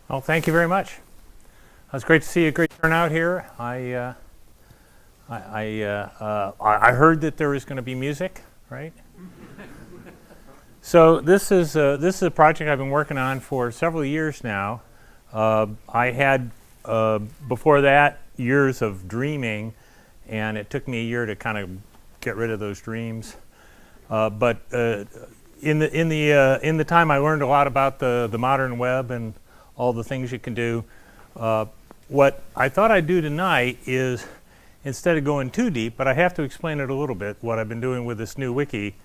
Well, thank you very much. It's great to see a great turnout here. I heard that there was going to be music, right? So this is a project I've been working on for several years now. I had before that years of dreaming, and it took me a year to kind of get rid of those dreams. But in the time, I learned a lot about the modern web and all the things you can do. What I thought I'd do tonight is, instead of going too deep, but I have to explain it a little bit, what I've been doing with this new wiki,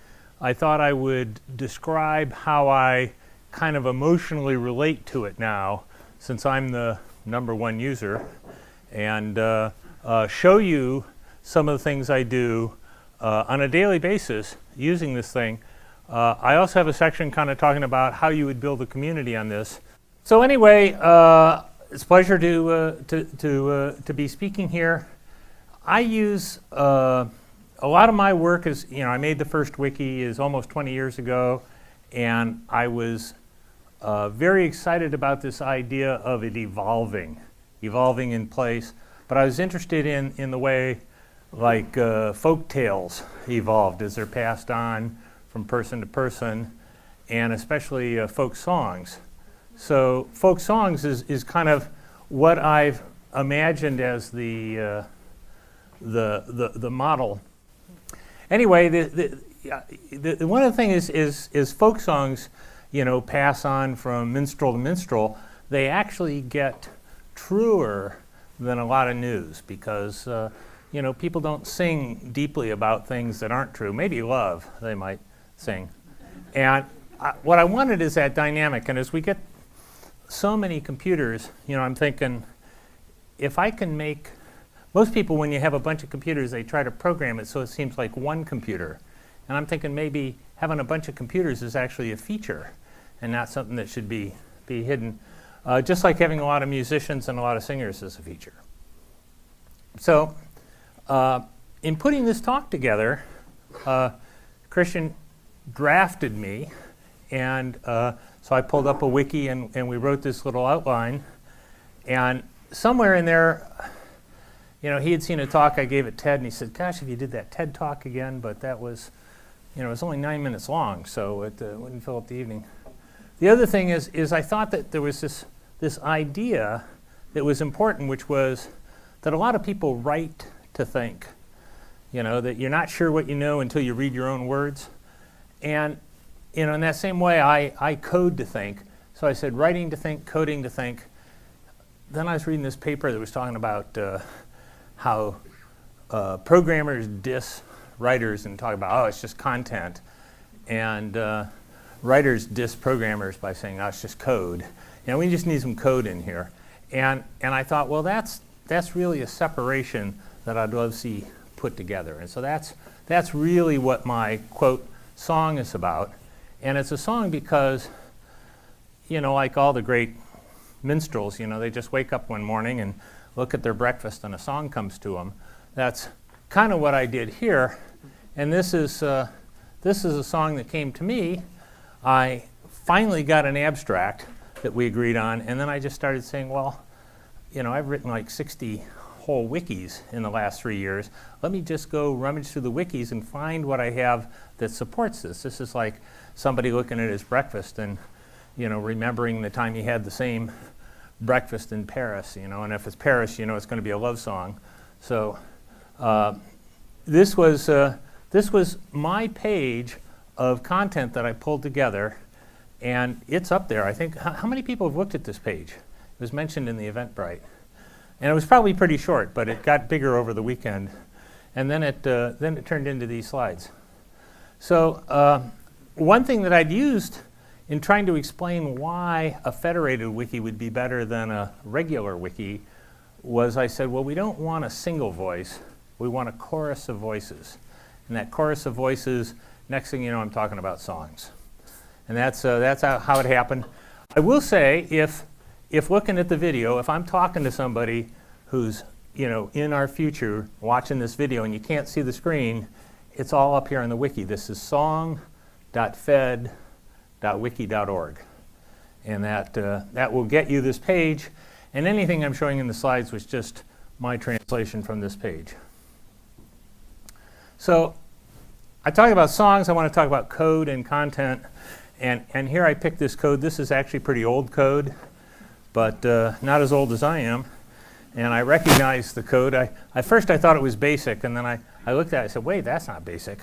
I thought I would describe how I kind of emotionally relate to it now, since I'm the #1 user, and show you some of the things I do on a daily basis using this thing. I also have a section kind of talking about how you would build a community on this. So anyway, it's a pleasure to be speaking here. I use a lot of my work is, I made the first wiki is almost 20 years ago, and I was very excited about this idea of it evolving in place. But I was interested in the way like folk tales evolved as they're passed on from person to person, and especially folk songs. So folk songs is kind of what I've imagined as the model. Anyway, one of the things is folk songs, pass on from minstrel to minstrel. They actually get truer than a lot of news because people don't sing deeply about things that aren't true. Maybe love, they might sing. And what I wanted is that dynamic. And as we get so many computers, I'm thinking, if I can make, most people when you have a bunch of computers, they try to program it so it seems like one computer. And I'm thinking maybe having a bunch of computers is actually a feature and not something that should be hidden. Just like having a lot of musicians and a lot of singers is a feature. So in putting this talk together, Christian drafted me, and so I pulled up a wiki and we wrote this little outline. And somewhere in there, he had seen a talk I gave at TED, and he said, gosh, if you did that TED talk again, but that was, it was only 9 minutes long, so it wouldn't fill up the evening. The other thing is I thought that there was this idea that was important, which was that a lot of people write to think, that you're not sure what you know until you read your own words. And in that same way, I code to think. So I said writing to think, coding to think. Then I was reading this paper that was talking about how programmers diss writers and talk about, it's just content. And writers diss programmers by saying, it's just code. We just need some code in here. And I thought, well, that's really a separation that I'd love to see put together. And so that's really what my, quote, song is about. And it's a song because, like all the great minstrels, they just wake up one morning and look at their breakfast and a song comes to them. That's kind of what I did here. And this is a song that came to me. I finally got an abstract that we agreed on, and then I just started saying, well, I've written like 60 whole wikis in the last 3 years. Let me just go rummage through the wikis and find what I have that supports this. This is like somebody looking at his breakfast and, remembering the time he had the same breakfast in Paris, and if it's Paris, it's going to be a love song. So this was my page of content that I pulled together, and it's up there. I think, how many people have looked at this page? It was mentioned in the Eventbrite. And it was probably pretty short, but it got bigger over the weekend. And then it turned into these slides. So one thing that I'd used in trying to explain why a federated wiki would be better than a regular wiki was I said, well, we don't want a single voice. We want a chorus of voices. And that chorus of voices, next thing you know, I'm talking about songs. And that's how it happened. I will say, if looking at the video, if I'm talking to somebody who's in our future watching this video and you can't see the screen, it's all up here on the wiki. This is song.fed.wiki.org. And that will get you this page. And anything I'm showing in the slides was just my translation from this page. So I talk about songs. I want to talk about code and content. And here I picked this code. This is actually pretty old code, but not as old as I am. And I recognized the code. At first I thought it was BASIC, and then I looked at it and said, wait, that's not BASIC.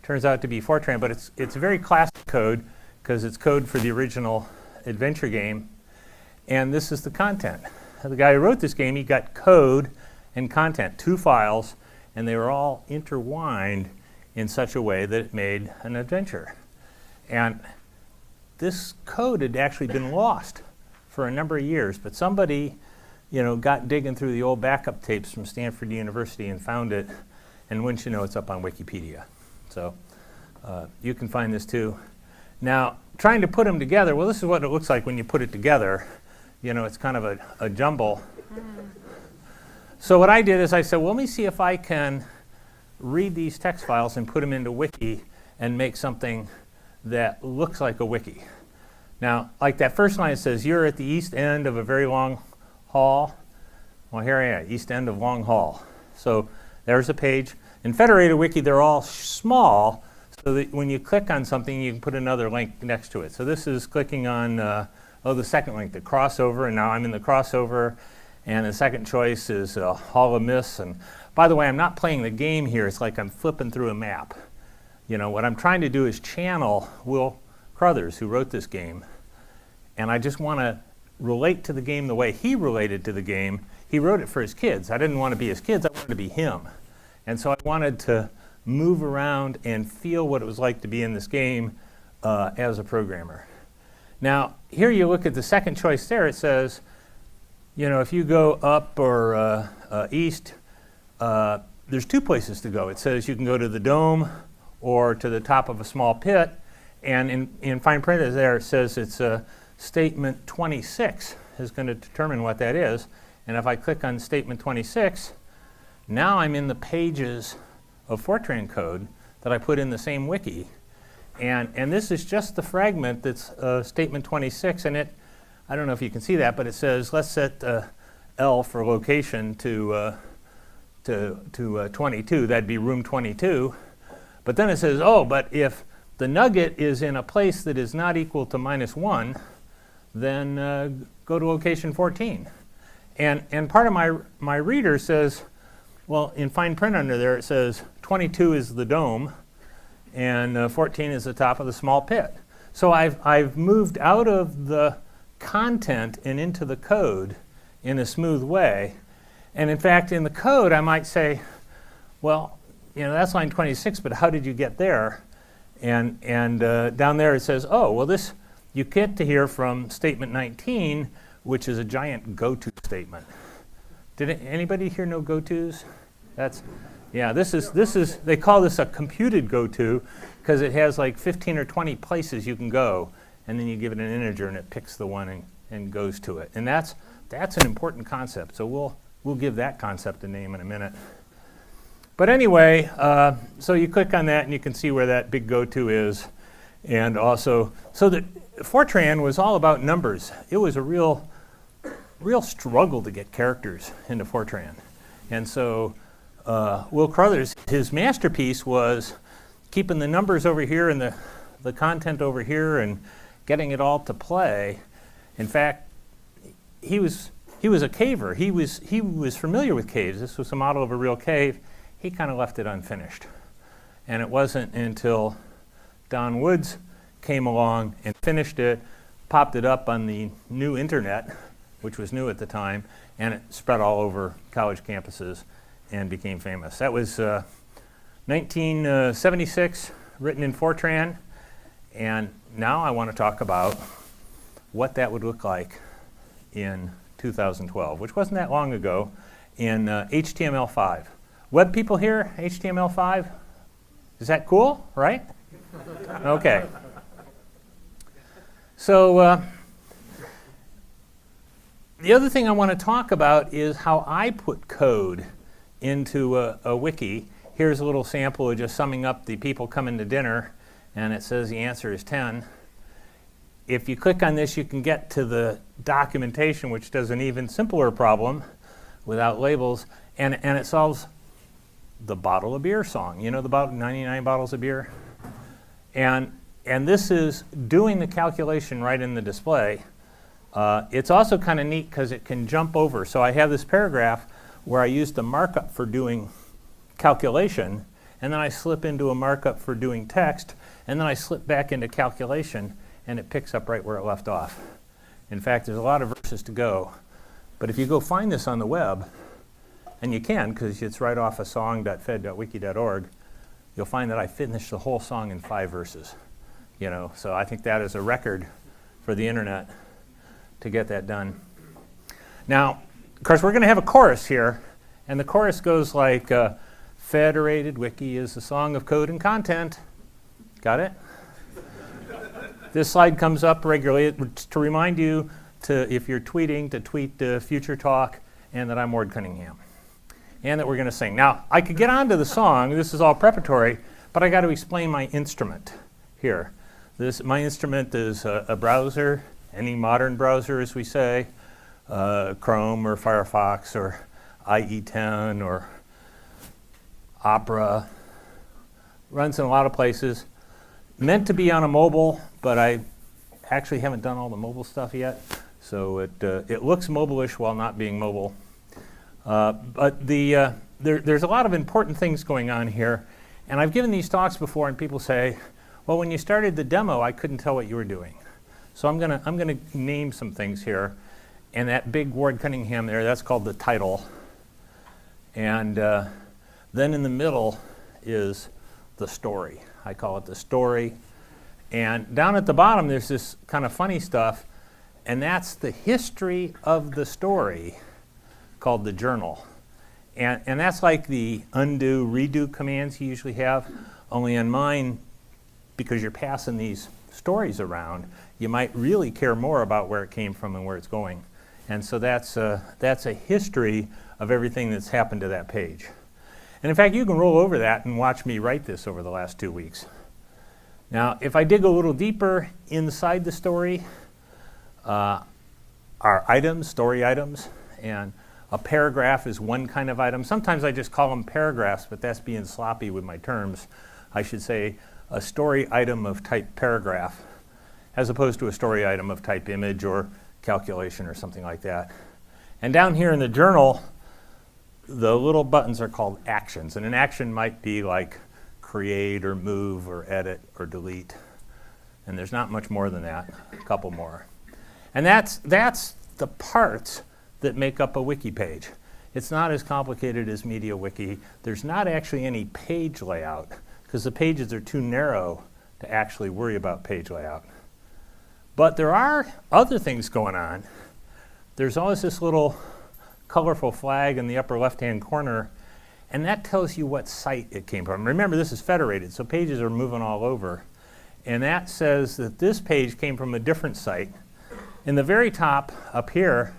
Turns out to be Fortran, but it's very classic code because it's code for the original adventure game. And this is the content. The guy who wrote this game, he got code and content, 2 files, and they were all intertwined in such a way that it made an adventure. And this code had actually been lost for a number of years, but somebody got digging through the old backup tapes from Stanford University and found it, and wouldn't you know, it's up on Wikipedia. So you can find this too. Now, trying to put them together, well, this is what it looks like when you put it together. It's kind of a jumble. So what I did is I said, well, let me see if I can read these text files and put them into Wiki and make something that looks like a wiki. Now, like that first line says, you're at the east end of a very long hall. Well, here I am, east end of long hall. So there's a page. In Federated Wiki, they're all small, so that when you click on something, you can put another link next to it. So this is clicking on, the second link, the crossover, and now I'm in the crossover, and the second choice is Hall of Myths. And by the way, I'm not playing the game here. It's like I'm flipping through a map. What I'm trying to do is channel Will Crothers, who wrote this game, and I just want to relate to the game the way he related to the game. He wrote it for his kids. I didn't want to be his kids. I wanted to be him. And so I wanted to move around and feel what it was like to be in this game as a programmer. Now, here you look at the second choice there. It says, if you go up or east, there's 2 places to go. It says you can go to the dome or to the top of a small pit. And in fine print there, it says it's statement 26 is going to determine what that is. And if I click on statement 26, now I'm in the pages of Fortran code that I put in the same wiki. And this is just the fragment that's statement 26. And I don't know if you can see that, but it says, let's set L for location to 22. That'd be room 22. But then it says, but if the nugget is in a place that is not equal to -1, then go to location 14. And part of my reader says, well, in fine print under there, it says 22 is the dome, and 14 is the top of the small pit. So I've moved out of the content and into the code in a smooth way. And in fact, in the code, I might say, well, that's line 26, but how did you get there? And down there it says, this you get to here from statement 19, which is a giant go-to statement. Did anybody here know go-tos? This is they call this a computed go-to because it has like 15 or 20 places you can go, and then you give it an integer and it picks the one and goes to it. And that's an important concept. So we'll give that concept a name in a minute. But anyway, so you click on that and you can see where that big go-to is. And also, so that Fortran was all about numbers. It was a real struggle to get characters into Fortran. And so Will Crothers, his masterpiece was keeping the numbers over here and the content over here and getting it all to play. In fact, he was a caver. He was familiar with caves. This was a model of a real cave. He kind of left it unfinished. And it wasn't until Don Woods came along and finished it, popped it up on the new internet, which was new at the time, and it spread all over college campuses and became famous. That was 1976, written in Fortran, and now I want to talk about what that would look like in 2012, which wasn't that long ago, in HTML5. Web people here, HTML5? Is that cool, right? Okay. So the other thing I want to talk about is how I put code into a wiki. Here's a little sample of just summing up the people coming to dinner, and it says the answer is 10. if you click on this, you can get to the documentation, which does an even simpler problem without labels, and it solves the bottle of beer song. You know, the 99 bottles of beer? And this is doing the calculation right in the display. It's also kind of neat because it can jump over. So I have this paragraph where I use the markup for doing calculation, and then I slip into a markup for doing text, and then I slip back into calculation, and it picks up right where it left off. In fact, there's a lot of verses to go. But if you go find this on the web, and you can because it's right off of song.fed.wiki.org, you'll find that I finished the whole song in 5 verses. You know, so I think that is a record for the internet to get that done. Now, of course, we're going to have a chorus here, and the chorus goes like, Federated Wiki is the song of code and content. Got it? This slide comes up regularly to remind you to, if you're tweeting, to tweet future talk, and that I'm Ward Cunningham, and that we're going to sing. Now, I could get onto the song. This is all preparatory, but I got to explain my instrument here. My instrument is a browser, any modern browser, as we say, Chrome or Firefox or IE10 or Opera. Runs in a lot of places. Meant to be on a mobile, but I actually haven't done all the mobile stuff yet. So it looks mobile-ish while not being mobile. But there's a lot of important things going on here. And I've given these talks before, and people say, well, when you started the demo, I couldn't tell what you were doing. So I'm gonna name some things here. And that big Ward Cunningham there, that's called the title. And then in the middle is the story. I call it the story. And down at the bottom, there's this kind of funny stuff, and that's the history of the story called the journal. And that's like the undo, redo commands you usually have, only on mine, because you're passing these stories around, you might really care more about where it came from and where it's going. And so that's a history of everything that's happened to that page. And in fact, you can roll over that and watch me write this over the last 2 weeks. Now, if I dig a little deeper inside the story, are items, story items, and a paragraph is one kind of item. Sometimes I just call them paragraphs, but that's being sloppy with my terms. I should say a story item of type paragraph, as opposed to a story item of type image or calculation or something like that. And down here in the journal, the little buttons are called actions. And an action might be like create or move or edit or delete. And there's not much more than that, a couple more. And that's the parts that make up a wiki page. It's not as complicated as MediaWiki. There's not actually any page layout because the pages are too narrow to actually worry about page layout. But there are other things going on. There's always this little colorful flag in the upper left-hand corner, and that tells you what site it came from. Remember, this is federated, so pages are moving all over. And that says that this page came from a different site. In the very top up here,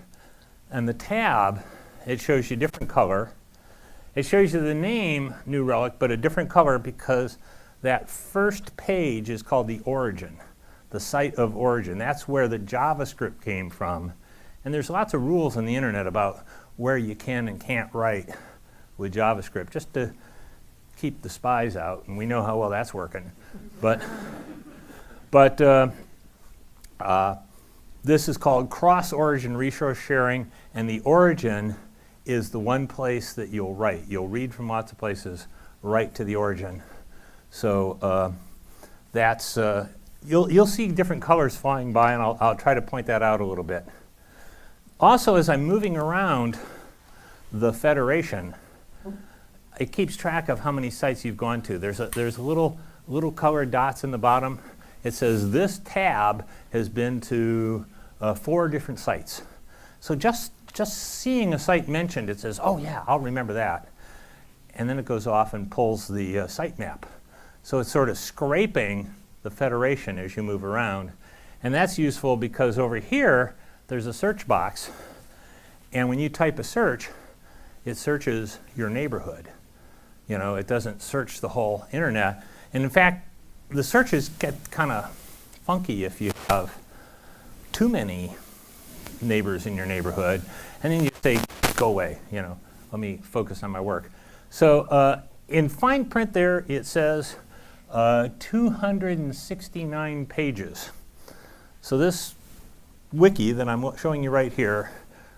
and the tab, it shows you a different color. It shows you the name New Relic, but a different color because that first page is called the origin, the site of origin. That's where the JavaScript came from. And there's lots of rules on the internet about where you can and can't write with JavaScript, just to keep the spies out, and we know how well that's working. But this is called cross-origin resource sharing, and the origin is the one place that you'll write. You'll read from lots of places, write to the origin. So that's you'll see different colors flying by, and I'll try to point that out a little bit. Also, as I'm moving around the federation, it keeps track of how many sites you've gone to. There's little colored dots in the bottom. It says this tab has been to 4 different sites. So just seeing a site mentioned, it says, oh yeah, I'll remember that. And then it goes off and pulls the site map. So it's sort of scraping the federation as you move around. And that's useful because over here, there's a search box. And when you type a search, it searches your neighborhood. You know, it doesn't search the whole internet. And in fact, the searches get kind of funky if you have too many neighbors in your neighborhood, and then you say, go away, let me focus on my work. So in fine print there, it says 269 pages. So this wiki that I'm showing you right here,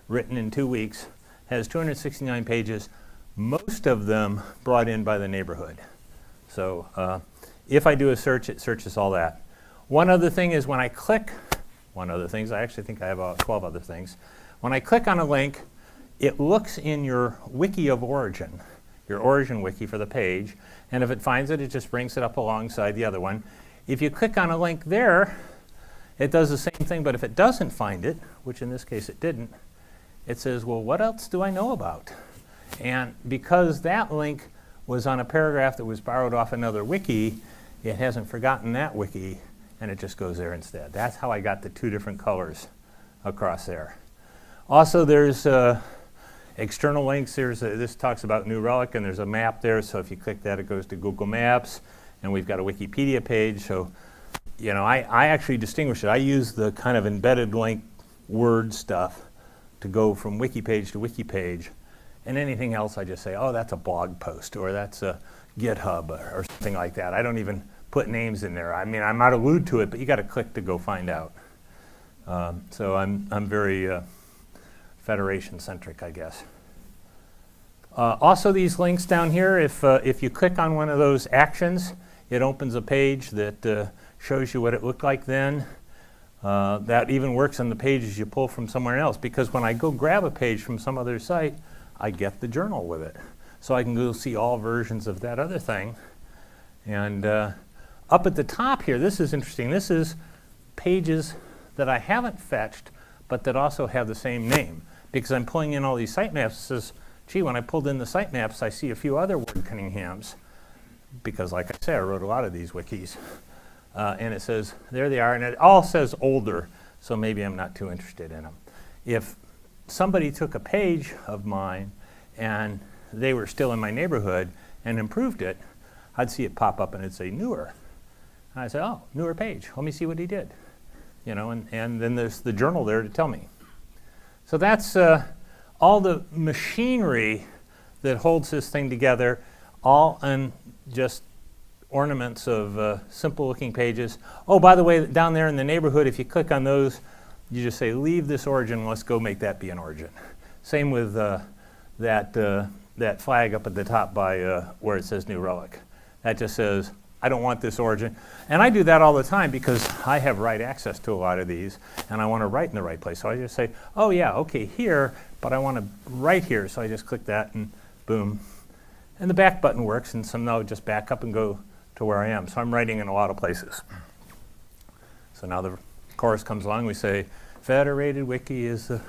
written in 2 weeks, has 269 pages, most of them brought in by the neighborhood. So if I do a search, it searches all that. One other thing is when I click, I actually think I have about 12 other things. When I click on a link, it looks in your wiki of origin, your origin wiki for the page, and if it finds it, it just brings it up alongside the other one. If you click on a link there, it does the same thing, but if it doesn't find it, which in this case it didn't, it says, well, what else do I know about? And because that link was on a paragraph that was borrowed off another wiki, it hasn't forgotten that wiki, and it just goes there instead. That's how I got the 2 different colors across there. Also, there's external links. This talks about New Relic, and there's a map there, so if you click that, it goes to Google Maps, and we've got a Wikipedia page. So, I actually distinguish it. I use the kind of embedded link word stuff to go from wiki page to wiki page, and anything else I just say, oh, that's a blog post, or that's a GitHub, or something like that. I don't even put names in there. I mean, I might allude to it, but you got to click to go find out. So I'm very Federation-centric, I guess. Also, these links down here, if you click on one of those actions, it opens a page that shows you what it looked like then. That even works on the pages you pull from somewhere else, because when I go grab a page from some other site, I get the journal with it. So I can go see all versions of that other thing. And up at the top here, this is interesting. This is pages that I haven't fetched, but that also have the same name, because I'm pulling in all these sitemaps. It says, gee, when I pulled in the sitemaps, I see a few other word Cunninghams, because like I say, I wrote a lot of these wikis. And it says, there they are, and it all says older, so maybe I'm not too interested in them. If somebody took a page of mine and they were still in my neighborhood and improved it, I'd see it pop up and it'd say newer. And I'd say, oh, newer page, let me see what he did. And then there's the journal there to tell me. So that's all the machinery that holds this thing together, all in just ornaments of simple looking pages. Oh, by the way, down there in the neighborhood, if you click on those, you just say, leave this origin, let's go make that be an origin. Same with that flag up at the top by where it says New Relic. That just says, I don't want this origin. And I do that all the time because I have write access to a lot of these, and I want to write in the right place. So I just say, oh yeah, okay, here, but I want to write here. So I just click that and boom. And the back button works, and so now just back up and go to where I am. So I'm writing in a lot of places. So now the chorus comes along, we say, Federated Wiki is the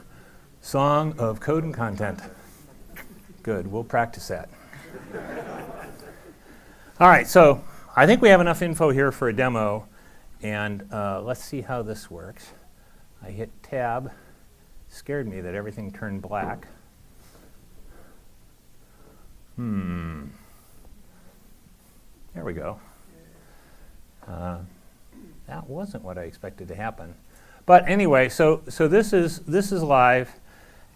song of code and content. Good, we'll practice that. All right, so I think we have enough info here for a demo, and let's see how this works. I hit tab, scared me that everything turned black. There we go. That wasn't what I expected to happen. But anyway, so this is live,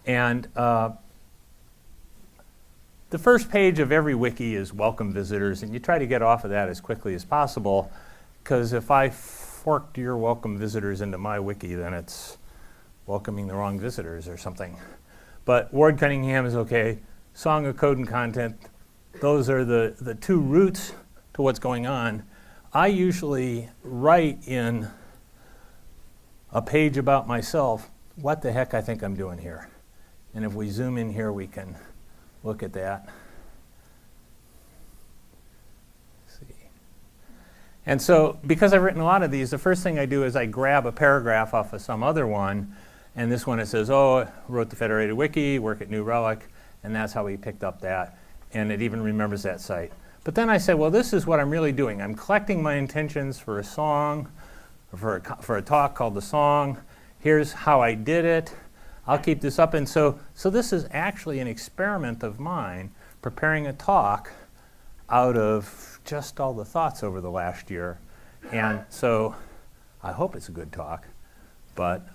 and the first page of every wiki is welcome visitors, and you try to get off of that as quickly as possible, because if I forked your welcome visitors into my wiki, then it's welcoming the wrong visitors or something. But Ward Cunningham is okay. Song of code and content, those are the two roots to what's going on. I usually write in a page about myself what the heck I think I'm doing here. And if we zoom in here, we can look at that. Let's see. And so because I've written a lot of these, the first thing I do is I grab a paragraph off of some other one, and this one it says, oh, I wrote the Federated Wiki, work at New Relic, and that's how we picked up that. And it even remembers that site. But then I said, well, this is what I'm really doing. I'm collecting my intentions for a song, for a talk called The Song. Here's how I did it. I'll keep this up. And so this is actually an experiment of mine, preparing a talk out of just all the thoughts over the last year. And so I hope it's a good talk. but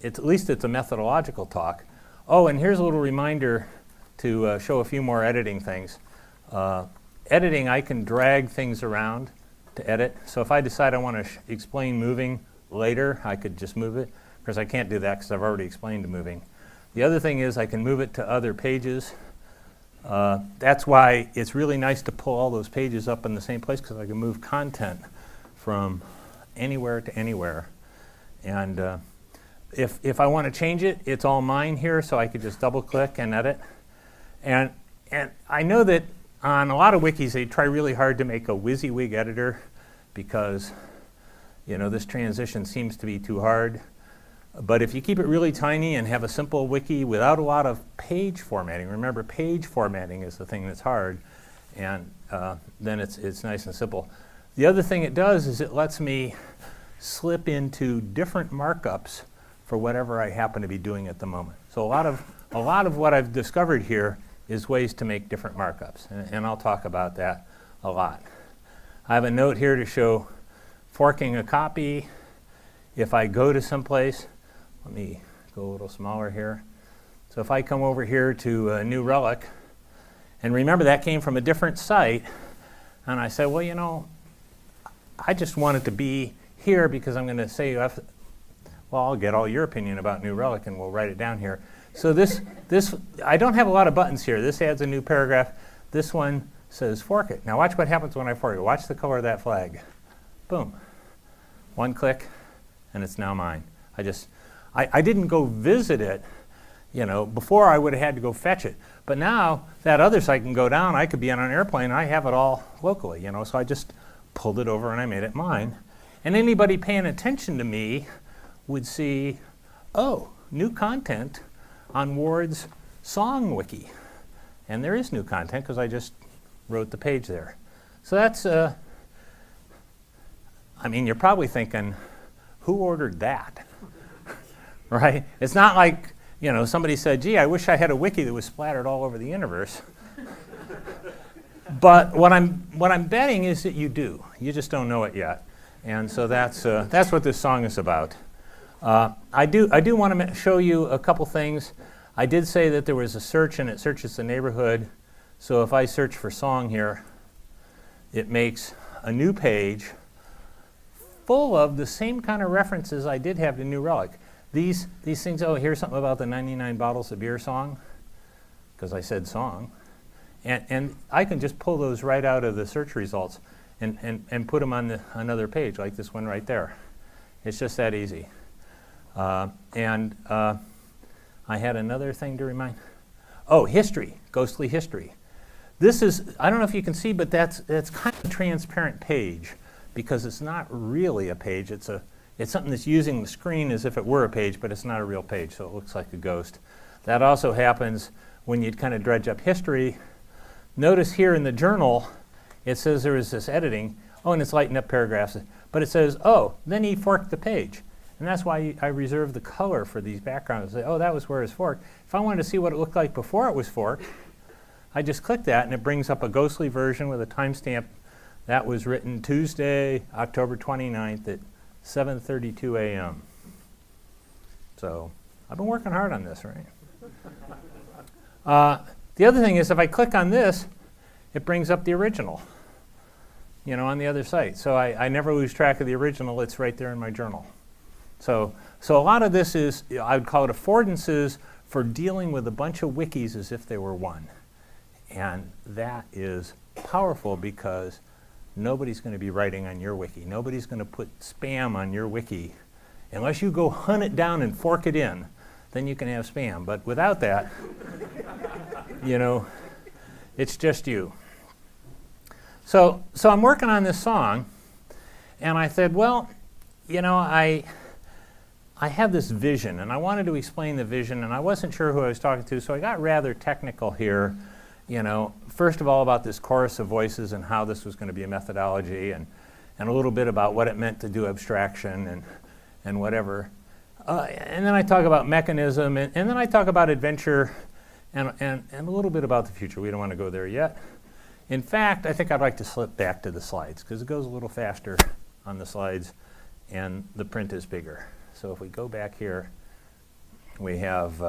at least it's a methodological talk. Oh, and here's a little reminder to show a few more editing things. Editing, I can drag things around to edit. So if I decide I want to explain moving later, I could just move it. Of course, I can't do that because I've already explained moving. The other thing is I can move it to other pages. That's why it's really nice to pull all those pages up in the same place, because I can move content from anywhere to anywhere. And if I want to change it, it's all mine here, so I could just double click and edit. And I know that on a lot of wikis, they try really hard to make a WYSIWYG editor because, you know, this transition seems to be too hard. But if you keep it really tiny and have a simple wiki without a lot of page formatting, remember page formatting is the thing that's hard, and then it's nice and simple. The other thing it does is it lets me slip into different markups for whatever I happen to be doing at the moment. So a lot of what I've discovered here is ways to make different markups, and I'll talk about that a lot. I have a note here to show forking a copy. If I go to someplace, let me go a little smaller here. So if I come over here to New Relic, and remember that came from a different site, and I said, well, you know, I just want it to be here because I'm going to say, well, I'll get all your opinion about New Relic and we'll write it down here. So this I don't have a lot of buttons here. This adds a new paragraph. This one says fork it. Now watch what happens when I fork it. Watch the color of that flag. Boom. One click, and it's now mine. I didn't go visit it, you know. Before I would have had to go fetch it. But now that other site can go down. I could be on an airplane. I have it all locally, you know. So I just pulled it over and I made it mine. And anybody paying attention to me would see, oh, new content on Ward's song wiki. And there is new content because I just wrote the page there. So that's, I mean, you're probably thinking, who ordered that? Right? It's not like, you know, somebody said, gee, I wish I had a wiki that was splattered all over the universe. But what I'm betting is that you do. You just don't know it yet. And so that's what this song is about. I do want to show you a couple things. I did say that there was a search and it searches the neighborhood. So if I search for song here, it makes a new page full of the same kind of references I did have to New Relic. These things, oh, here's something about the 99 bottles of beer song, because I said song. And I can just pull those right out of the search results and put them on another page, like this one right there. It's just that easy. I had another thing to remind. Oh, history, ghostly history. This is, I don't know if you can see, but that's kind of a transparent page because it's not really a page. It's something that's using the screen as if it were a page, but it's not a real page, so it looks like a ghost. That also happens when you kind of dredge up history. Notice here in the journal, it says there was this editing. Oh, and it's lighting up paragraphs. But it says, oh, then he forked the page. And that's why I reserve the color for these backgrounds. Say, oh, that was where it's forked. If I wanted to see what it looked like before it was forked, I just click that, and it brings up a ghostly version with a timestamp. That was written Tuesday, October 29th at 7:32 a.m. So I've been working hard on this, right? The other thing is if I click on this, it brings up the original, you know, on the other site. So I never lose track of the original. It's right there in my journal. So a lot of this is, I would call it affordances for dealing with a bunch of wikis as if they were one. And that is powerful because nobody's going to be writing on your wiki. Nobody's going to put spam on your wiki. Unless you go hunt it down and fork it in, then you can have spam. But without that, you know, it's just you. So I'm working on this song, and I said, well, you know, I have this vision, and I wanted to explain the vision, and I wasn't sure who I was talking to, so I got rather technical here. You know, first of all about this chorus of voices and how this was going to be a methodology, and a little bit about what it meant to do abstraction and whatever. And then I talk about mechanism, and then I talk about adventure, and a little bit about the future. We don't want to go there yet. In fact, I think I'd like to slip back to the slides, because it goes a little faster on the slides, and the print is bigger. So if we go back here, we have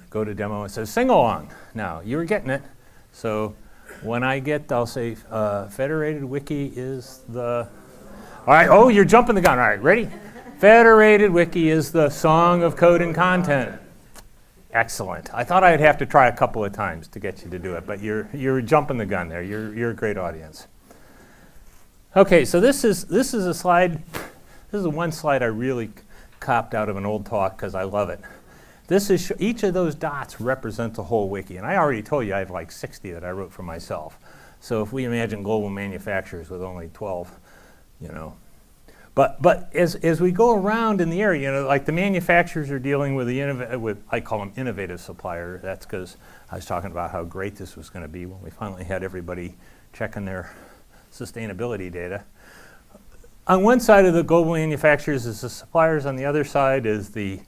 go to demo. It says sing along. Now, you were getting it. So when I get, I'll say Federated Wiki is the... All right, oh, you're jumping the gun. All right, ready? Federated Wiki is the song of code and content. Excellent. I thought I'd have to try a couple of times to get you to do it, but you're jumping the gun there. You're a great audience. Okay, so this is a slide. This is the one slide I really copped out of an old talk because I love it. This is each of those dots represents a whole wiki, and I already told you I have like 60 that I wrote for myself. So if we imagine global manufacturers with only 12, you know. But as we go around in the area, you know, like the manufacturers are dealing with I call them innovative supplier. That's because I was talking about how great this was going to be when we finally had everybody checking their sustainability data. On one side of the global manufacturers is the suppliers. On the other side is the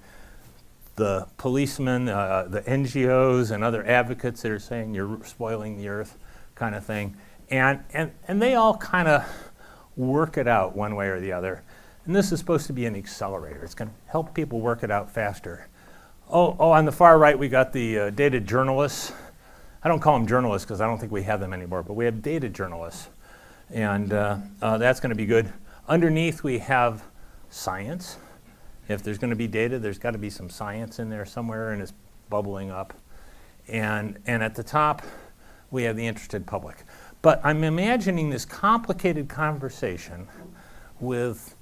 policemen, the NGOs, and other advocates that are saying you're spoiling the earth, kind of thing. And they all kind of work it out one way or the other. And this is supposed to be an accelerator. It's going to help people work it out faster. Oh, on the far right, we got the data journalists. I don't call them journalists because I don't think we have them anymore, but we have data journalists. And that's going to be good. Underneath, we have science. If there's going to be data, there's got to be some science in there somewhere, and it's bubbling up. And at the top, we have the interested public. But I'm imagining this complicated conversation with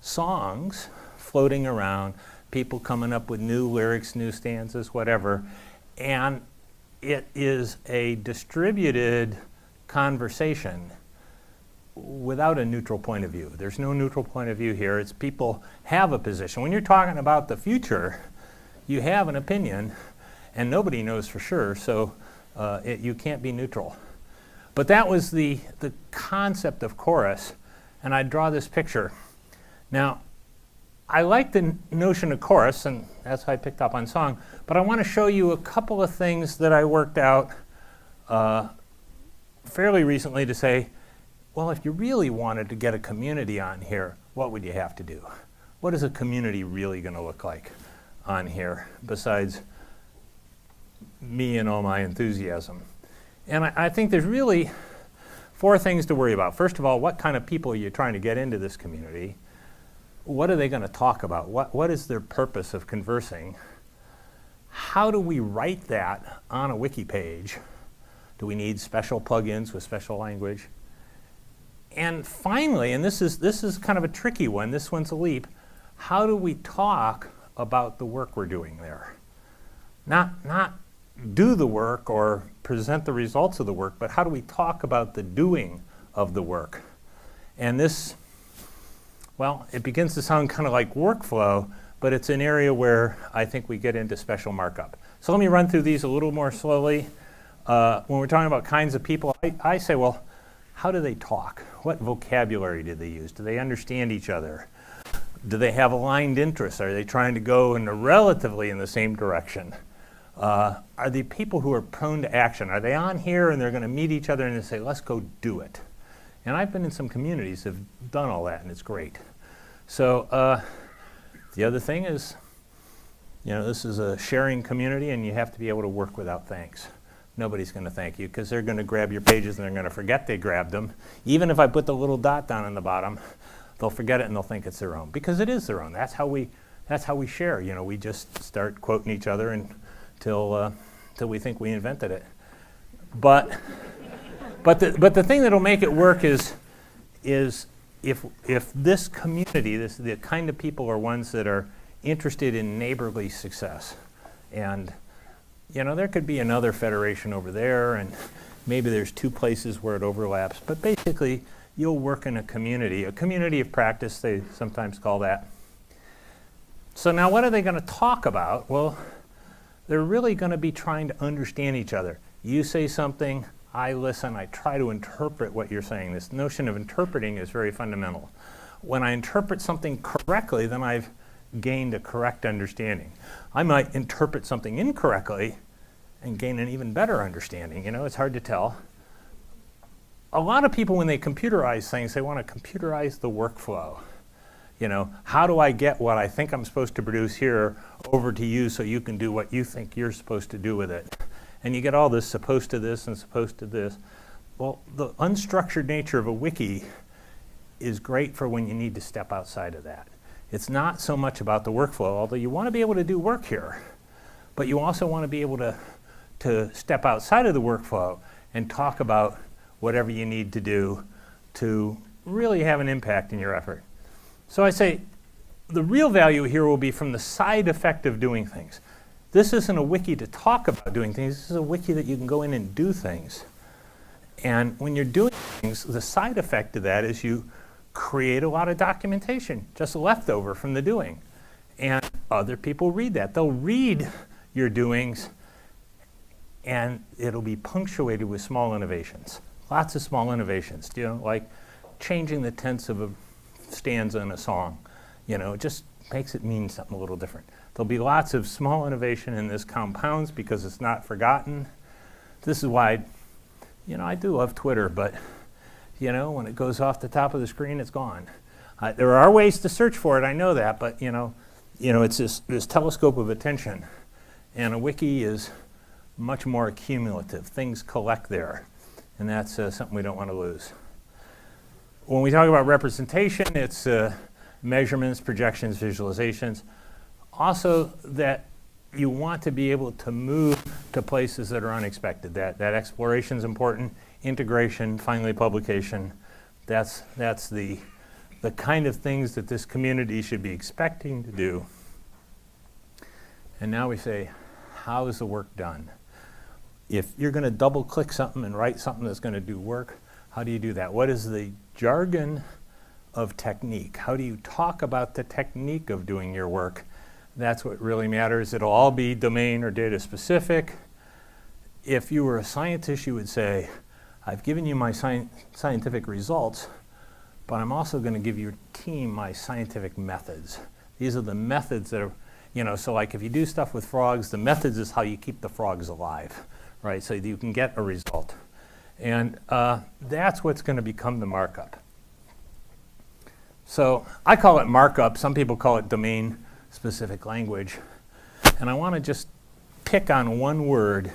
songs floating around, people coming up with new lyrics, new stanzas, whatever. And it is a distributed conversation without a neutral point of view. There's no neutral point of view here. It's people have a position. When you're talking about the future, you have an opinion, and nobody knows for sure, so you can't be neutral. But that was the concept of chorus, and I draw this picture. Now, I like the notion of chorus, and that's how I picked up on song, but I want to show you a couple of things that I worked out fairly recently to say, well, if you really wanted to get a community on here, what would you have to do? What is a community really going to look like on here besides me and all my enthusiasm? And I think there's really 4 things to worry about. First of all, what kind of people are you trying to get into this community? What are they going to talk about? What is their purpose of conversing? How do we write that on a wiki page? Do we need special plugins with special language? And finally, and this is kind of a tricky one, this one's a leap, how do we talk about the work we're doing there? Not do the work or present the results of the work, but how do we talk about the doing of the work? And this, well, it begins to sound kind of like workflow, but it's an area where I think we get into special markup. So let me run through these a little more slowly. When we're talking about kinds of people, I say, well, how do they talk? What vocabulary do they use? Do they understand each other? Do they have aligned interests? Are they trying to go relatively in the same direction? Are they people who are prone to action? Are they on here and they're going to meet each other and they say, let's go do it? And I've been in some communities that have done all that, and it's great. So the other thing is, you know, this is a sharing community, and you have to be able to work without thanks. Nobody's going to thank you because they're going to grab your pages and they're going to forget they grabbed them. Even if I put the little dot down in the bottom, they'll forget it and they'll think it's their own because it is their own. That's how we share. You know, we just start quoting each other until we think we invented it. But the thing that'll make it work is if this community, the kind of people are ones that are interested in neighborly success. And you know, there could be another federation over there, and maybe there's 2 places where it overlaps. But basically, you'll work in a community of practice, they sometimes call that. So now what are they going to talk about? Well, they're really going to be trying to understand each other. You say something, I listen, I try to interpret what you're saying. This notion of interpreting is very fundamental. When I interpret something correctly, then I've gained a correct understanding. I might interpret something incorrectly and gain an even better understanding. You know, it's hard to tell. A lot of people, when they computerize things, they want to computerize the workflow. how do I get what I think I'm supposed to produce here over to you so you can do what you think you're supposed to do with it? And you get all this supposed to this and supposed to this. Well, the unstructured nature of a wiki is great for when you need to step outside of that. It's not so much about the workflow, although you want to be able to do work here, but you also want to be able to step outside of the workflow and talk about whatever you need to do to really have an impact in your effort. So I say the real value here will be from the side effect of doing things. This isn't a wiki to talk about doing things. This is a wiki that you can go in and do things. And when you're doing things, the side effect of that is you create a lot of documentation, just leftover from the doing. And other people read that. They'll read your doings, and it'll be punctuated with small innovations. Lots of small innovations, like changing the tense of a stanza in a song. It just makes it mean something a little different. There'll be lots of small innovation in this compounds because it's not forgotten. This is why, I do love Twitter, but, when it goes off the top of the screen, it's gone. There are ways to search for it, I know that, but, it's this telescope of attention. And a wiki is much more accumulative. Things collect there, and that's something we don't want to lose. When we talk about representation, it's measurements, projections, visualizations. Also, that you want to be able to move to places that are unexpected. That exploration is important. Integration, finally publication. That's the kind of things that this community should be expecting to do. And now we say, how is the work done? If you're going to double click something and write something that's going to do work, how do you do that? What is the jargon of technique? How do you talk about the technique of doing your work? That's what really matters. It'll all be domain or data specific. If you were a scientist, you would say, I've given you my scientific results, but I'm also going to give your team my scientific methods. These are the methods that are, so like if you do stuff with frogs, the methods is how you keep the frogs alive, right? So you can get a result. And that's what's going to become the markup. So I call it markup. Some people call it domain-specific language. And I want to just pick on one word,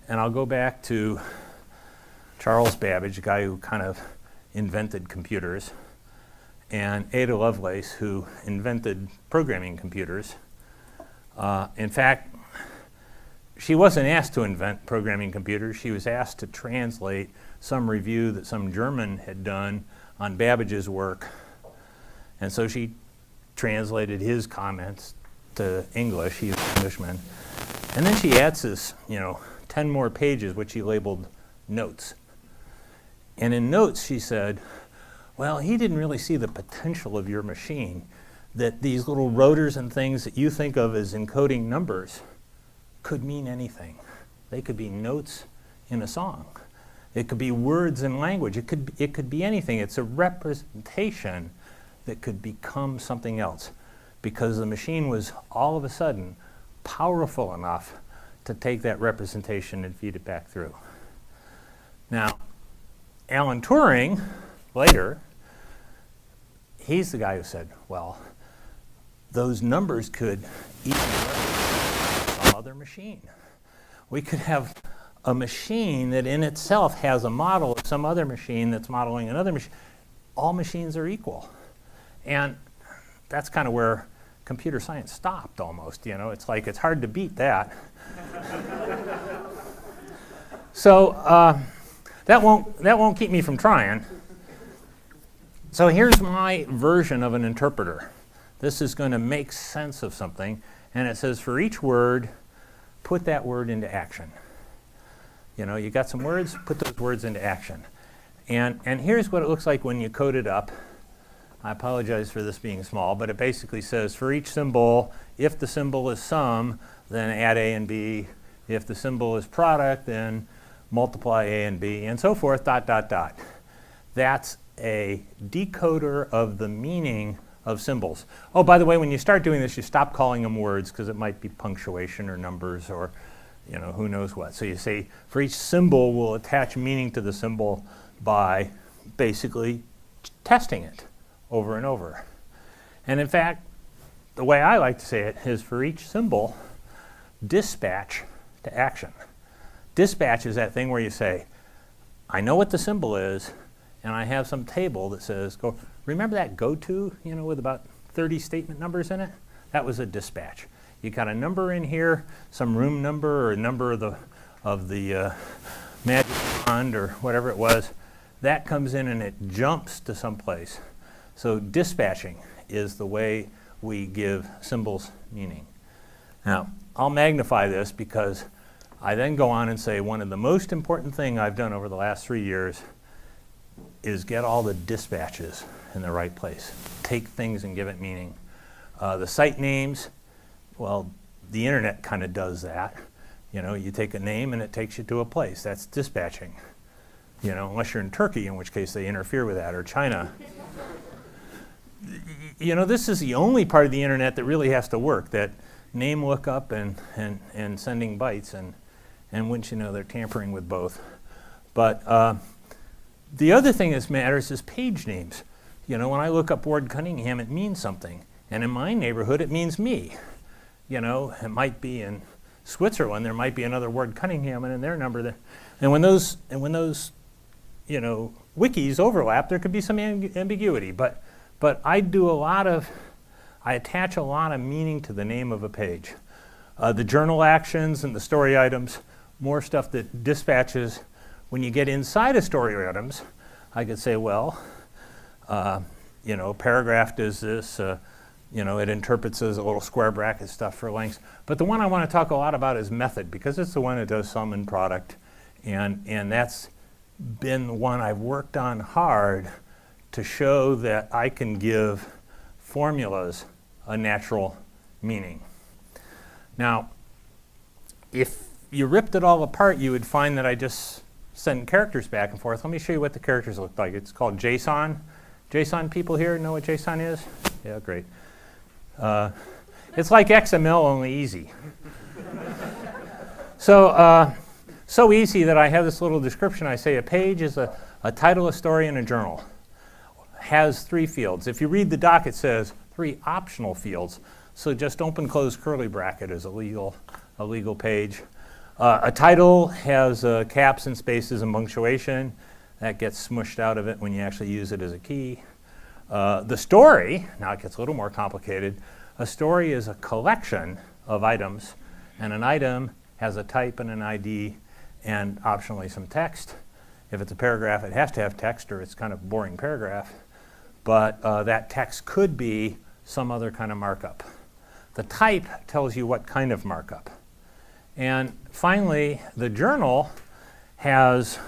and I'll go back to Charles Babbage, a guy who kind of invented computers, and Ada Lovelace, who invented programming computers. In fact, she wasn't asked to invent programming computers. She was asked to translate some review that some German had done on Babbage's work. And so she translated his comments to English. He's an Englishman. And then she adds this, 10 more pages, which she labeled notes. And in notes, she said, well, he didn't really see the potential of your machine, that these little rotors and things that you think of as encoding numbers could mean anything. They could be notes in a song. It could be words in language. It could be anything. It's a representation that could become something else because the machine was all of a sudden powerful enough to take that representation and feed it back through. Now, Alan Turing, later, he's the guy who said, well, those numbers could easily represent some other machine. We could have a machine that in itself has a model of some other machine that's modeling another machine. All machines are equal. And that's kind of where computer science stopped almost, It's like it's hard to beat that. So that won't keep me from trying. So here's my version of an interpreter. This is going to make sense of something, and it says for each word, put that word into action. You got some words, put those words into action. And here's what it looks like when you code it up. I apologize for this being small, but it basically says for each symbol, if the symbol is sum, then add A and B. If the symbol is product, then multiply A and B, and so forth, ... That's a decoder of the meaning of symbols. Oh, by the way, when you start doing this, you stop calling them words because it might be punctuation or numbers or who knows what. So you say for each symbol, we'll attach meaning to the symbol by basically testing it over and over. And in fact, the way I like to say it is for each symbol, dispatch to action. Dispatch is that thing where you say, I know what the symbol is, and I have some table that says, go. Remember that go-to, with about 30 statement numbers in it? That was a dispatch. You got a number in here, some room number or a number of the magic wand or whatever it was. That comes in and it jumps to someplace. So dispatching is the way we give symbols meaning. Now, I'll magnify this because I then go on and say one of the most important thing I've done over the last 3 years is get all the dispatches in the right place. Take things and give it meaning. The site names, well, the internet kind of does that. You take a name and it takes you to a place. That's dispatching. Unless you're in Turkey, in which case they interfere with that, or China. This is the only part of the internet that really has to work, that name lookup and sending bytes, and wouldn't you know, they're tampering with both. But the other thing that matters is page names. When I look up word Cunningham, it means something. And in my neighborhood, it means me. It might be in Switzerland, there might be another word Cunningham, and in their number, and when those wikis overlap, there could be some ambiguity. But I attach a lot of meaning to the name of a page. The journal actions and the story items, more stuff that dispatches. When you get inside of story items, I could say, well, paragraph does this. It interprets as a little square bracket stuff for lengths. But the one I want to talk a lot about is method, because it's the one that does sum and product. And that's been the one I've worked on hard to show that I can give formulas a natural meaning. Now, if you ripped it all apart, you would find that I just send characters back and forth. Let me show you what the characters look like. It's called Json. Json people here know what Json is? Yeah, great. It's like XML, only easy. So easy that I have this little description. I say a page is a title, a story, and a journal. Has 3 fields. If you read the doc, it says 3 optional fields. So just open, close, curly bracket is a legal page. A title has caps and spaces and punctuation. That gets smushed out of it when you actually use it as a key. The story, now it gets a little more complicated. A story is a collection of items, and an item has a type and an ID and optionally some text. If it's a paragraph, it has to have text, or it's kind of a boring paragraph. But that text could be some other kind of markup. The type tells you what kind of markup. And finally, the journal has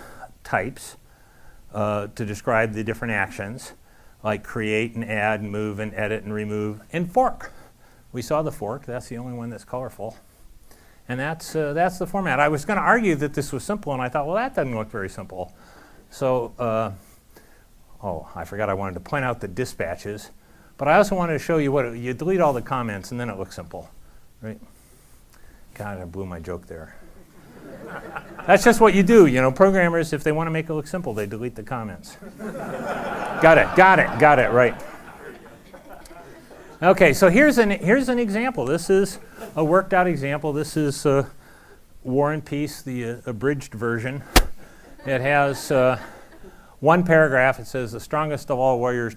types to describe the different actions, like create and add and move and edit and remove, and fork. We saw the fork. That's the only one that's colorful. And that's the format. I was going to argue that this was simple, and I thought, well, that doesn't look very simple. So, I forgot I wanted to point out the dispatches. But I also wanted to show you you delete all the comments, and then it looks simple, right? God, I blew my joke there. That's just what you do. Programmers, if they want to make it look simple, they delete the comments. Got it, right. Okay, so here's an example. This is a worked out example. This is War and Peace, the abridged version. It has one paragraph. It says, the strongest of all warriors, ...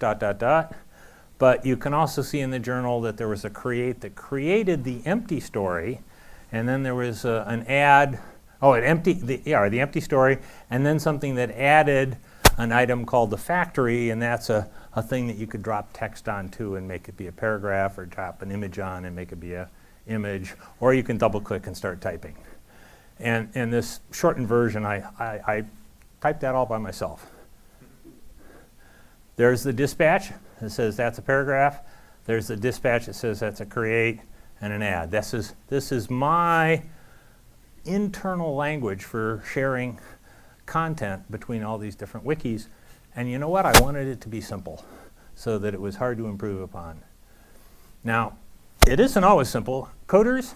But you can also see in the journal that there was a create that created the empty story, and then there was an add, the empty story, and then something that added an item called the factory, and that's a thing that you could drop text onto and make it be a paragraph, or drop an image on and make it be a image, or you can double click and start typing. And in this shortened version, I typed that all by myself. There's the dispatch that says that's a paragraph. There's the dispatch that says that's a create and an add. This is my internal language for sharing content between all these different wikis. And you know what? I wanted it to be simple so that it was hard to improve upon. Now, it isn't always simple. Coders,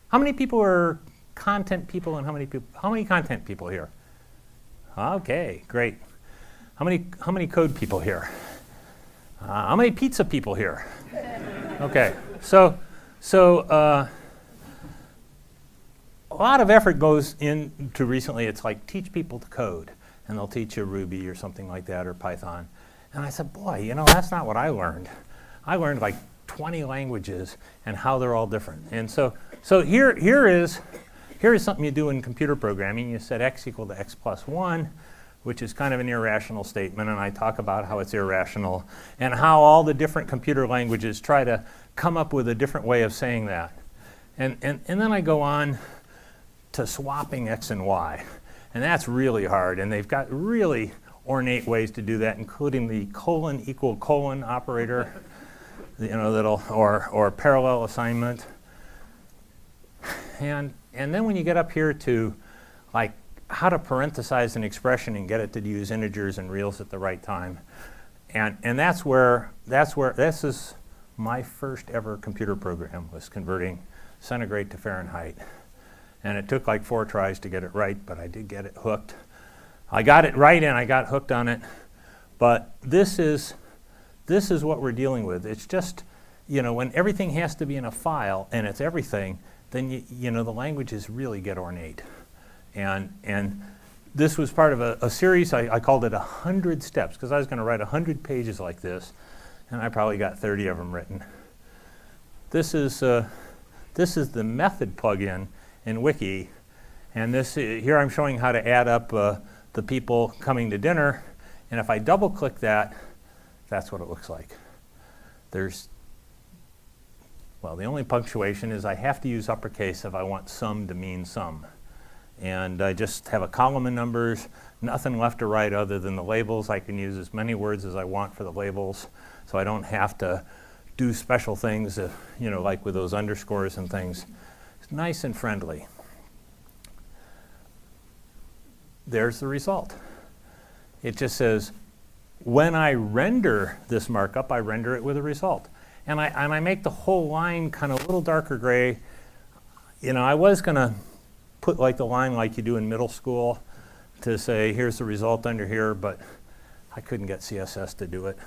how many people are content people, and how many content people here? Okay, great. How many code people here? How many pizza people here? Okay, so a lot of effort goes into recently. It's like teach people to code, and they'll teach you Ruby or something like that or Python. And I said, boy, you know, that's not what I learned. I learned like 20 languages and how they're all different. And so here is something you do in computer programming. You set x equal to x plus 1, which is kind of an irrational statement, and I talk about how it's irrational and how all the different computer languages try to come up with a different way of saying that. And then I go on to swapping x and y, and that's really hard, and they've got really ornate ways to do that, including the colon equal colon operator, you know, that'll or parallel assignment. And then when you get up here to like how to parenthesize an expression and get it to use integers and reals at the right time, and that's where this is my first ever computer program, was converting centigrade to Fahrenheit, and it took like 4 tries to get it right, but I did get it hooked. I got it right and I got hooked on it, but this is what we're dealing with. It's just, you know, when everything has to be in a file and it's everything, then you know the languages really get ornate. And this was part of a series. I called it 100 steps, because I was going to write 100 pages like this, and I probably got 30 of them written. This is the method plugin in Wiki, and here I'm showing how to add up the people coming to dinner, and if I double click that, that's what it looks like. Well, the only punctuation is I have to use uppercase if I want sum to mean sum. And I just have a column of numbers, nothing left or right other than the labels. I can use as many words as I want for the labels, so I don't have to do special things, you know, like with those underscores and things. It's nice and friendly. There's the result. It just says, when I render this markup, I render it with a result. And I make the whole line kind of a little darker gray. You know, I was going to put like the line like you do in middle school to say, here's the result under here, but I couldn't get CSS to do it.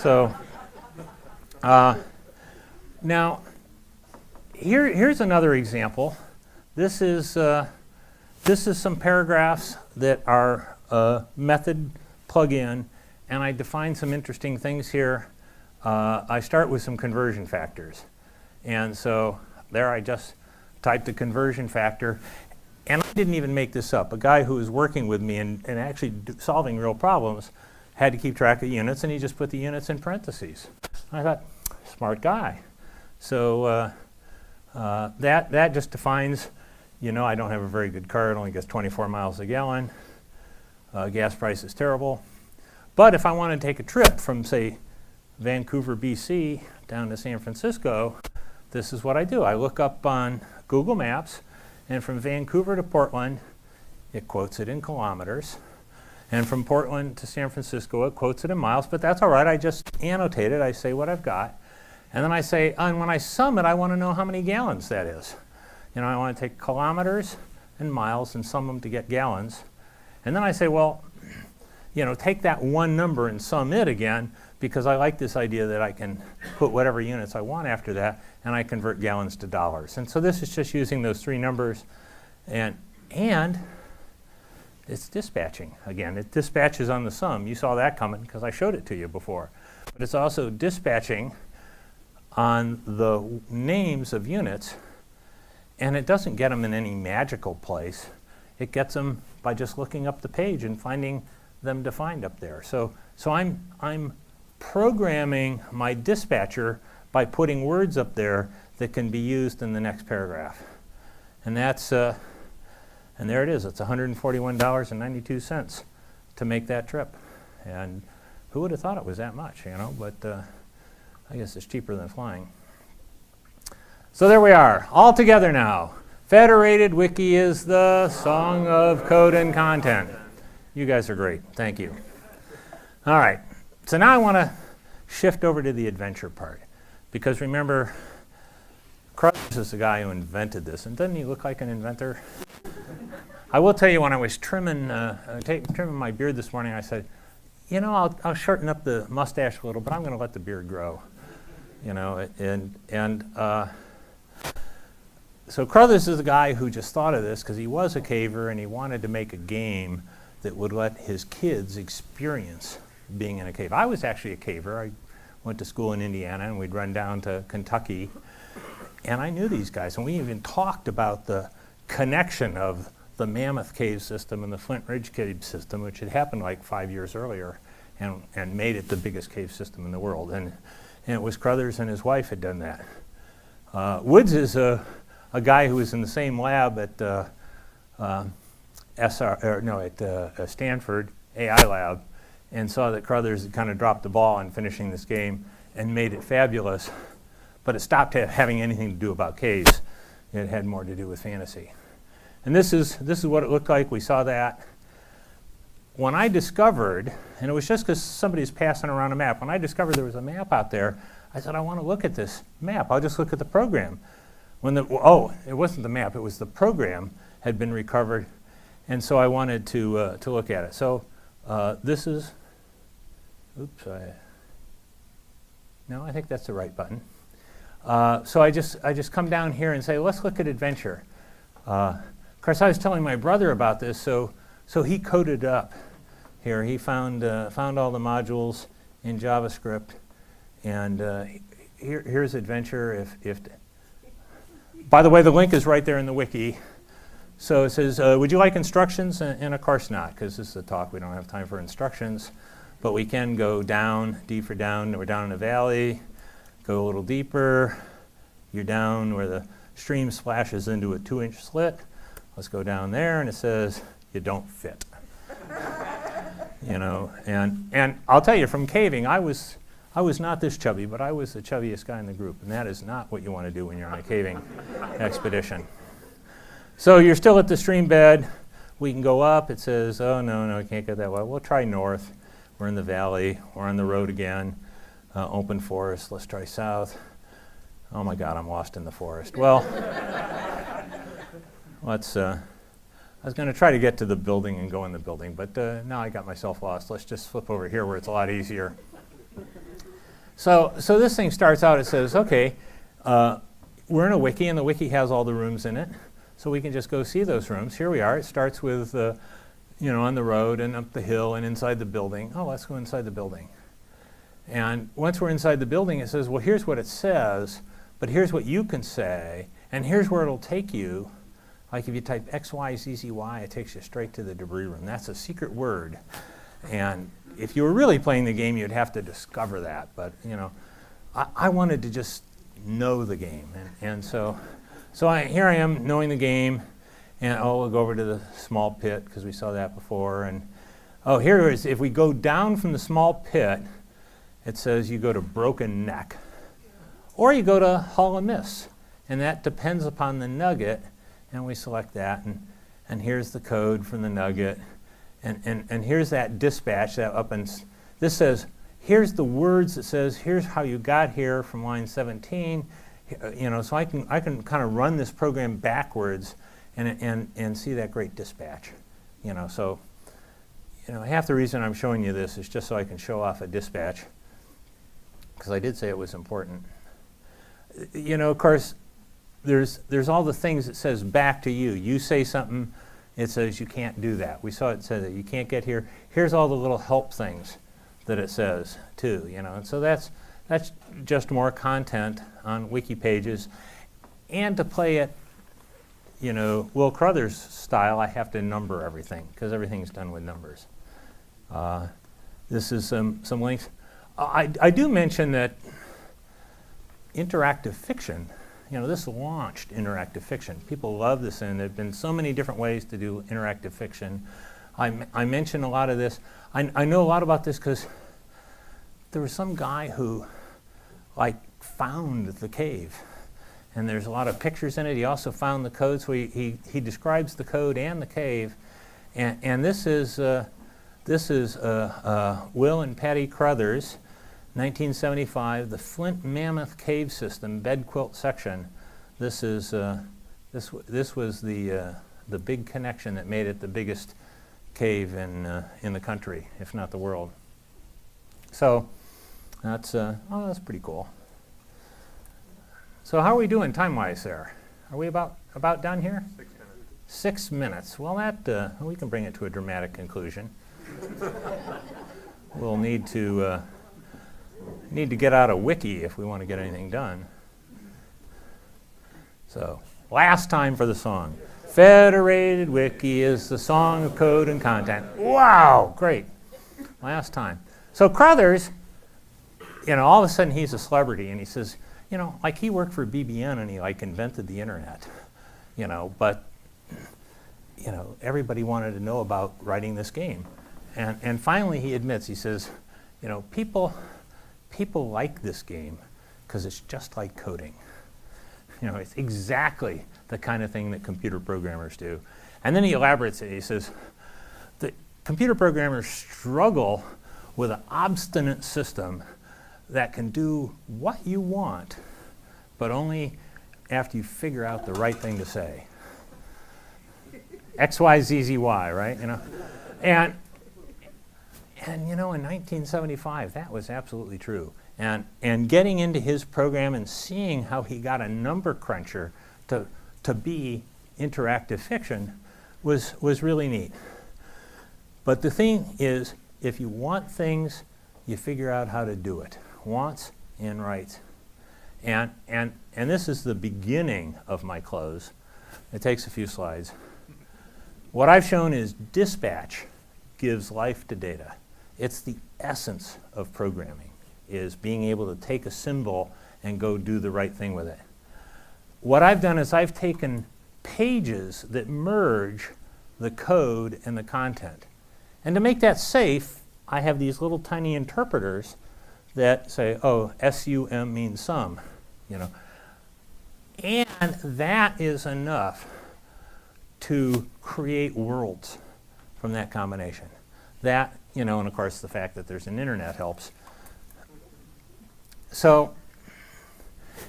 So now, here's another example. This is some paragraphs that are method plugin, and I define some interesting things here. I start with some conversion factors. And so there I just typed the conversion factor. And I didn't even make this up. A guy who was working with me and actually solving real problems had to keep track of units, and he just put the units in parentheses. I thought, smart guy. So that just defines, you know, I don't have a very good car. It only gets 24 miles a gallon. Gas price is terrible. But if I want to take a trip from, say, Vancouver, BC, down to San Francisco, this is what I do. I look up on Google Maps, and from Vancouver to Portland, it quotes it in kilometers. And from Portland to San Francisco, it quotes it in miles, but that's all right. I just annotate it. I say what I've got. And then I say, and when I sum it, I want to know how many gallons that is. You know, I want to take kilometers and miles and sum them to get gallons. And then I say, well, you know, take that one number and sum it again, because I like this idea that I can put whatever units I want after that, and I convert gallons to dollars. And so this is just using those 3 numbers, and it's dispatching. Again, it dispatches on the sum. You saw that coming because I showed it to you before. But it's also dispatching on the names of units, and it doesn't get them in any magical place. It gets them by just looking up the page and finding them defined up there. So I'm programming my dispatcher by putting words up there that can be used in the next paragraph. And that's and there it is. It's $141.92 to make that trip. And who would have thought it was that much, you know? But I guess it's cheaper than flying. So there we are, all together now. Federated Wiki is the song of code and content. You guys are great. Thank you. All right. So now I want to shift over to the adventure part. Because remember, Krause is the guy who invented this. And doesn't he look like an inventor? I will tell you, when I was trimming my beard this morning, I said, you know, I'll shorten up the mustache a little, but I'm going to let the beard grow. You know, so Crothers is the guy who just thought of this because he was a caver and he wanted to make a game that would let his kids experience being in a cave. I was actually a caver. I went to school in Indiana and we'd run down to Kentucky, and I knew these guys, and we even talked about the connection of the Mammoth Cave system and the Flint Ridge Cave system, which had happened like 5 years earlier and made it the biggest cave system in the world. And it was Crothers and his wife had done that. Woods is a guy who was in the same lab at Stanford AI lab, and saw that Crothers had kind of dropped the ball in finishing this game and made it fabulous, but it stopped having anything to do about caves. It had more to do with fantasy. And this is what it looked like. We saw that. When I discovered, and it was just because somebody's passing around a map, when I discovered there was a map out there, I said, I want to look at this map. I'll just look at the program. It wasn't the map, it was the program had been recovered, and so I wanted to look at it. So this is, I think that's the right button. So I just come down here and say, let's look at adventure. Of course, I was telling my brother about this, so he coded up here. He found all the modules in JavaScript, and here's adventure. By the way, the link is right there in the wiki. So it says, would you like instructions? And of course not, because this is a talk. We don't have time for instructions. But we can go down, D for down. We're down in the valley. Go a little deeper. You're down where the stream splashes into a 2-inch slit. Let's go down there, and it says, you don't fit. You know, and I'll tell you, from caving, I was not this chubby, but I was the chubbiest guy in the group, and that is not what you want to do when you're on a caving expedition. So you're still at the stream bed. We can go up. It says, oh, no, we can't go that way. We'll try north. We're in the valley. We're on the road again. Open forest. Let's try south. Oh, my God, I'm lost in the forest. Well, I was going to try to get to the building and go in the building, but now I got myself lost. Let's just flip over here where it's a lot easier. So this thing starts out, it says, okay, we're in a wiki, and the wiki has all the rooms in it, so we can just go see those rooms. Here we are. It starts with, on the road and up the hill and inside the building. Oh, let's go inside the building. And once we're inside the building, it says, well, here's what it says, but here's what you can say, and here's where it'll take you. Like if you type XYZZY, it takes you straight to the debris room. That's a secret word. And if you were really playing the game, you'd have to discover that. But, I wanted to just know the game. And so here I am knowing the game. And, we'll go over to the small pit because we saw that before. And, here is, if we go down from the small pit, it says you go to Broken Neck. Or you go to Hall and Miss. And that depends upon the nugget. And we select that. And here's the code from the nugget. And here's that dispatch that up and this says, here's the words that says, here's how you got here from line 17. So I can kind of run this program backwards and see that great dispatch. So half the reason I'm showing you this is just so I can show off a dispatch, because I did say it was important. Of course, there's all the things it says back to you. You say something, it says you can't do that. We saw it said that you can't get here. Here's all the little help things that it says too. And so that's just more content on wiki pages. And to play it, Will Crothers style, I have to number everything because everything's done with numbers. This is some links. I do mention that interactive fiction. This launched interactive fiction. People love this, and there have been so many different ways to do interactive fiction. I mention a lot of this. I know a lot about this because there was some guy who, found the cave, and there's a lot of pictures in it. He also found the code, so he describes the code and the cave. And this is Will and Patty Crothers. 1975, the Flint Mammoth Cave System bed quilt section. This was the big connection that made it the biggest cave in the country, if not the world. So that's pretty cool. So how are we doing time-wise there? Are we about done here? 6 minutes. 6 minutes. Well, that we can bring it to a dramatic conclusion. We'll need to get out a wiki if we want to get anything done. So, last time for the song. Federated Wiki is the song of code and content. Wow, great. Last time. So Crothers, all of a sudden he's a celebrity, and he says, like he worked for BBN and he invented the internet, but everybody wanted to know about writing this game. And finally he admits, he says, people like this game because it's just like coding. It's exactly the kind of thing that computer programmers do. And then he elaborates it. He says, the computer programmers struggle with an obstinate system that can do what you want, but only after you figure out the right thing to say. X, Y, Z, Z, Y, right? And in 1975, that was absolutely true. And getting into his program and seeing how he got a number cruncher to be interactive fiction was really neat. But the thing is, if you want things, you figure out how to do it. Wants and rights. And this is the beginning of my close. It takes a few slides. What I've shown is dispatch gives life to data. It's the essence of programming, is being able to take a symbol and go do the right thing with it. What I've done is I've taken pages that merge the code and the content. And to make that safe, I have these little tiny interpreters that say, oh, SUM means sum, And that is enough to create worlds from that combination. That, and of course the fact that there's an internet helps. So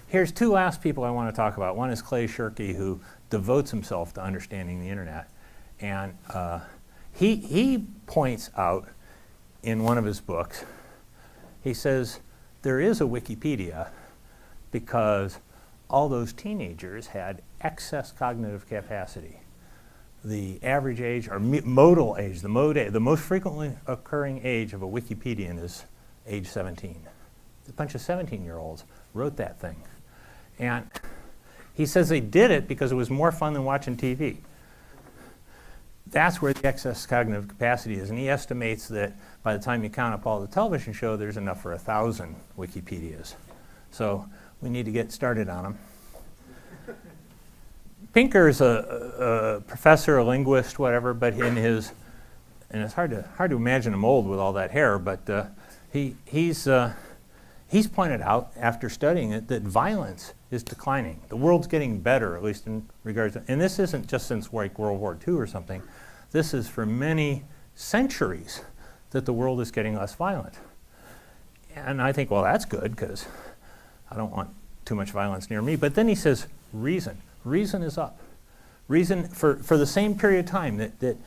here's two last people I want to talk about. One is Clay Shirky, who devotes himself to understanding the internet. And he points out in one of his books, he says, there is a Wikipedia because all those teenagers had excess cognitive capacity. The average age, or modal age, the most frequently occurring age of a Wikipedian is age 17. A bunch of 17-year-olds wrote that thing. And he says they did it because it was more fun than watching TV. That's where the excess cognitive capacity is. And he estimates that by the time you count up all the television show, there's enough for 1,000 Wikipedias. So we need to get started on them. Pinker's a professor, a linguist, whatever, but and it's hard to imagine him old with all that hair, but he's pointed out after studying it that violence is declining. The world's getting better, at least in regards to, and this isn't just since World War II or something. This is for many centuries that the world is getting less violent. And I think, well, that's good because I don't want too much violence near me. But then he says, reason. Reason is up. Reason, for the same period of time that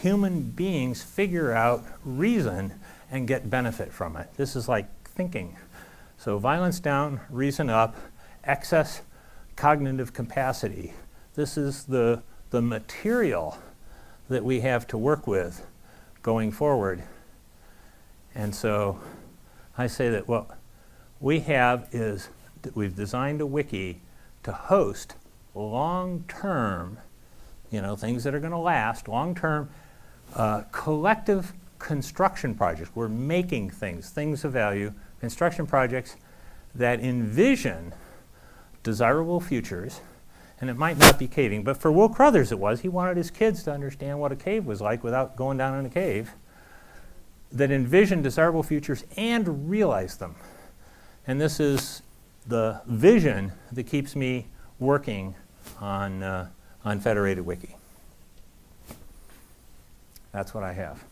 human beings figure out reason and get benefit from it. This is like thinking. So violence down, reason up, excess cognitive capacity. This is the material that we have to work with going forward. And so I say that what we have is that we've designed a wiki to host long-term, things that are going to last, long-term collective construction projects. We're making things of value, construction projects that envision desirable futures. And it might not be caving, but for Will Crothers it was. He wanted his kids to understand what a cave was like without going down in a cave, that envision desirable futures and realize them. And this is the vision that keeps me working on Federated Wiki. That's what I have.